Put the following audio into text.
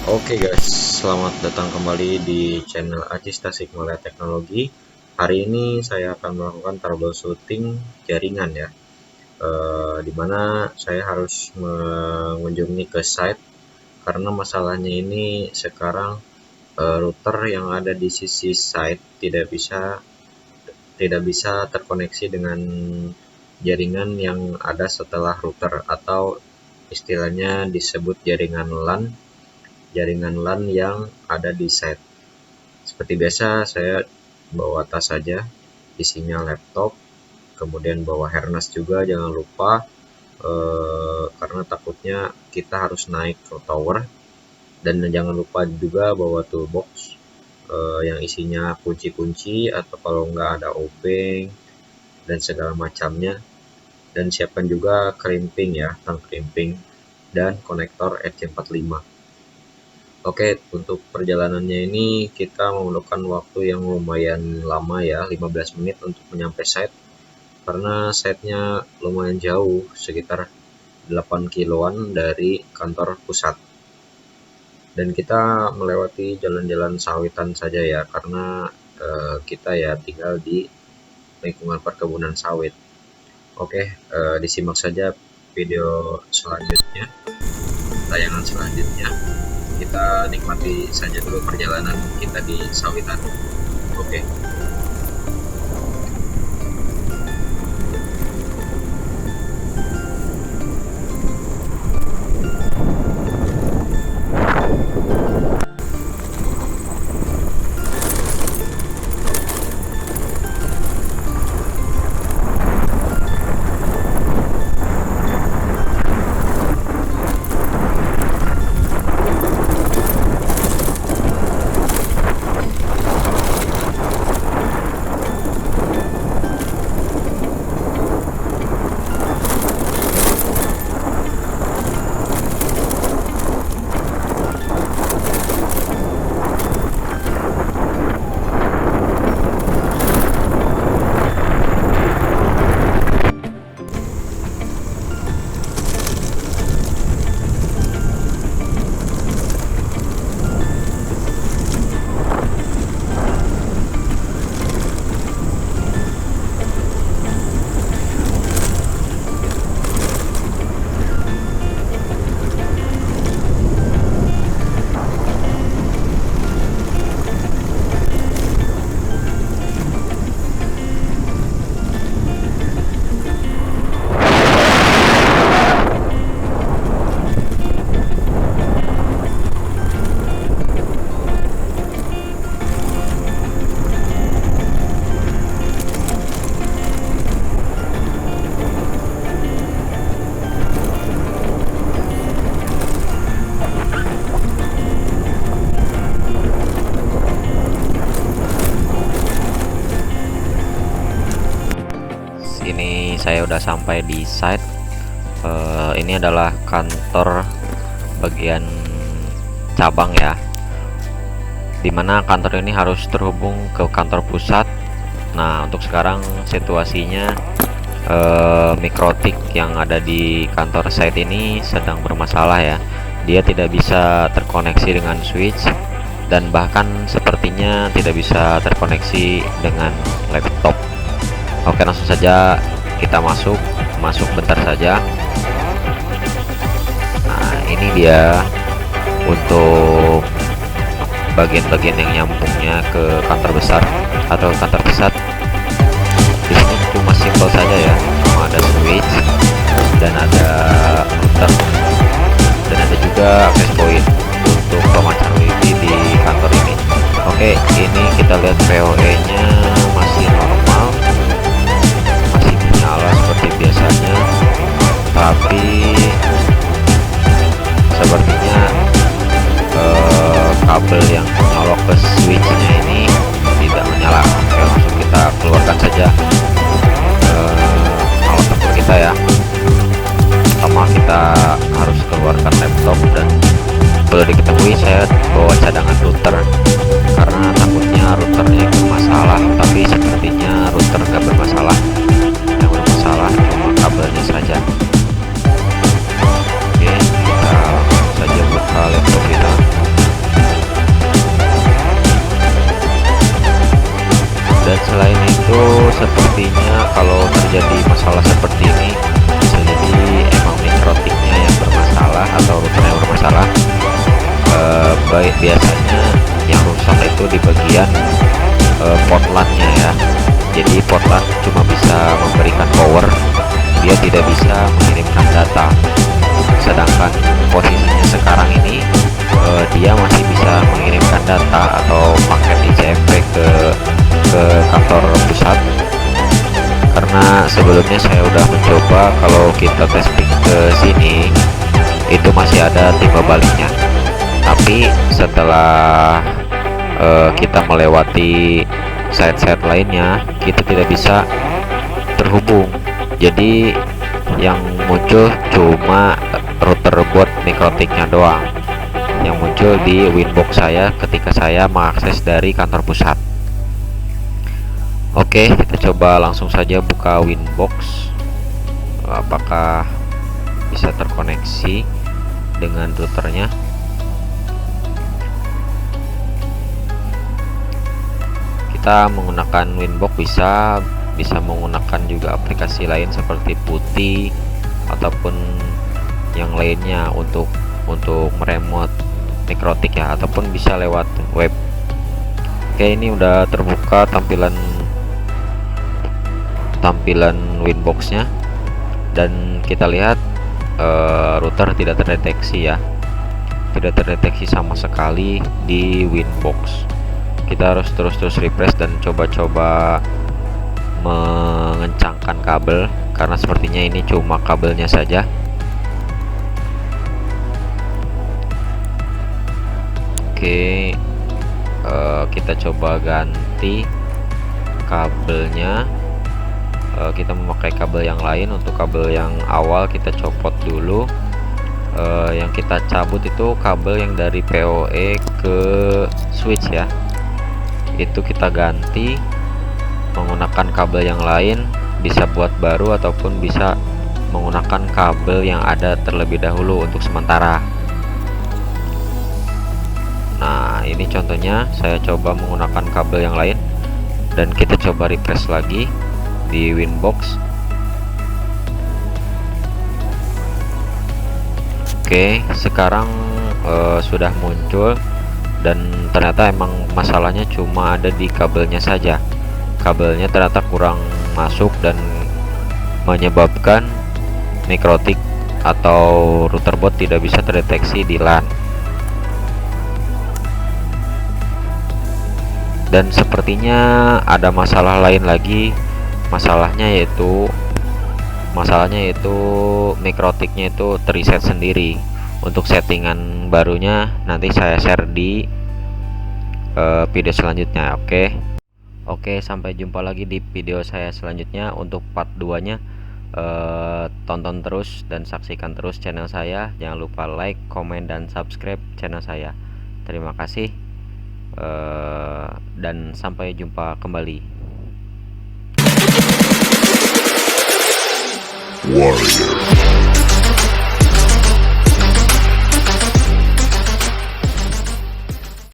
Oke guys, selamat datang kembali di channel Ajis Tasikmalaya Teknologi. Hari ini saya akan melakukan troubleshooting jaringan ya, dimana saya harus mengunjungi ke site karena masalahnya ini sekarang router yang ada di sisi site tidak bisa terkoneksi dengan jaringan yang ada setelah router, atau istilahnya disebut jaringan LAN yang ada di site. Seperti biasa, saya bawa tas saja, isinya laptop, kemudian bawa harness juga jangan lupa, karena takutnya kita harus naik ke tower. Dan jangan lupa juga bawa toolbox yang isinya kunci-kunci, atau kalau nggak ada obeng dan segala macamnya. Dan siapkan juga crimping ya, tang crimping dan konektor RJ45. Oke, untuk perjalanannya ini kita memerlukan waktu yang lumayan lama ya, 15 menit untuk menyampai site, karena site-nya lumayan jauh, sekitar 8 kiloan dari kantor pusat. Dan kita melewati jalan-jalan sawitan saja ya, karena kita ya tinggal di lingkungan perkebunan sawit. Oke, disimak saja video selanjutnya, tayangan selanjutnya. Kita nikmati saja dulu perjalanan kita di sawitan. Oke. Ini saya udah sampai di site. Ini adalah kantor bagian cabang ya, dimana kantor ini harus terhubung ke kantor pusat. Nah, untuk sekarang situasinya mikrotik yang ada di kantor site ini sedang bermasalah ya. Dia tidak bisa terkoneksi dengan switch, dan bahkan sepertinya tidak bisa terkoneksi dengan laptop. Oke, langsung saja kita masuk bentar saja. Nah, ini dia untuk bagian-bagian yang nyambungnya ke kantor besar atau kantor pusat. Di sini cuma simpel saja ya, cuma ada switch dan ada router, dan ada juga access point untuk pemancar wifi di kantor ini. Oke, ini kita lihat PoE nya masih normal, masih menyala seperti biasanya, tapi sepertinya kabel yang nyolok ke switchnya ini tidak menyala. Oke, langsung kita keluarkan saja alat tempur kita ya. Pertama kita harus keluarkan laptop, dan perlu diketahui saya bawa cadangan router karena takutnya routernya itu masalah. sepertinya kalau terjadi masalah seperti ini bisa jadi emang mikrotiknya yang bermasalah atau routernya yang bermasalah. Baik, biasanya yang rusak itu di bagian port LAN-nya ya. Jadi port LAN cuma bisa memberikan power, dia tidak bisa mengirimkan data. Sedangkan posisinya sekarang ini dia masih bisa mengirimkan data atau paket ICMP ke kantor pusat. Karena sebelumnya saya udah mencoba, kalau kita testing ke sini itu masih ada timbal baliknya. Tapi setelah kita melewati site-site lainnya, kita tidak bisa terhubung. Jadi yang muncul cuma router boot mikrotiknya doang yang muncul di Winbox saya ketika saya mengakses dari kantor pusat. Oke, kita coba langsung saja buka Winbox. Apakah bisa terkoneksi dengan routernya? Kita menggunakan Winbox bisa menggunakan juga aplikasi lain seperti Putih ataupun yang lainnya untuk meremote mikrotik ya, ataupun bisa lewat web. Oke, ini udah terbuka tampilan Winbox-nya, dan kita lihat router tidak terdeteksi ya, tidak terdeteksi sama sekali di Winbox. Kita harus terus refresh dan coba-coba mengencangkan kabel, karena sepertinya ini cuma kabelnya saja. Oke, kita coba ganti kabelnya. Kita memakai kabel yang lain. Untuk kabel yang awal kita copot dulu. Yang kita cabut itu kabel yang dari PoE ke switch ya, itu kita ganti menggunakan kabel yang lain. Bisa buat baru ataupun bisa menggunakan kabel yang ada terlebih dahulu untuk sementara. Nah, ini contohnya saya coba menggunakan kabel yang lain, dan kita coba refresh lagi di Winbox. Oke, sekarang sudah muncul, dan ternyata emang masalahnya cuma ada di kabelnya saja. Kabelnya ternyata kurang masuk dan menyebabkan mikrotik atau router boot tidak bisa terdeteksi di LAN. Dan sepertinya ada masalah lain lagi. Masalahnya yaitu mikrotiknya itu terreset sendiri. Untuk settingan barunya nanti saya share di video selanjutnya. Oke, sampai jumpa lagi di video saya selanjutnya. Untuk part 2 nya tonton terus dan saksikan terus channel saya. Jangan lupa like, komen, dan subscribe channel saya. Terima kasih, dan sampai jumpa kembali. Warrior.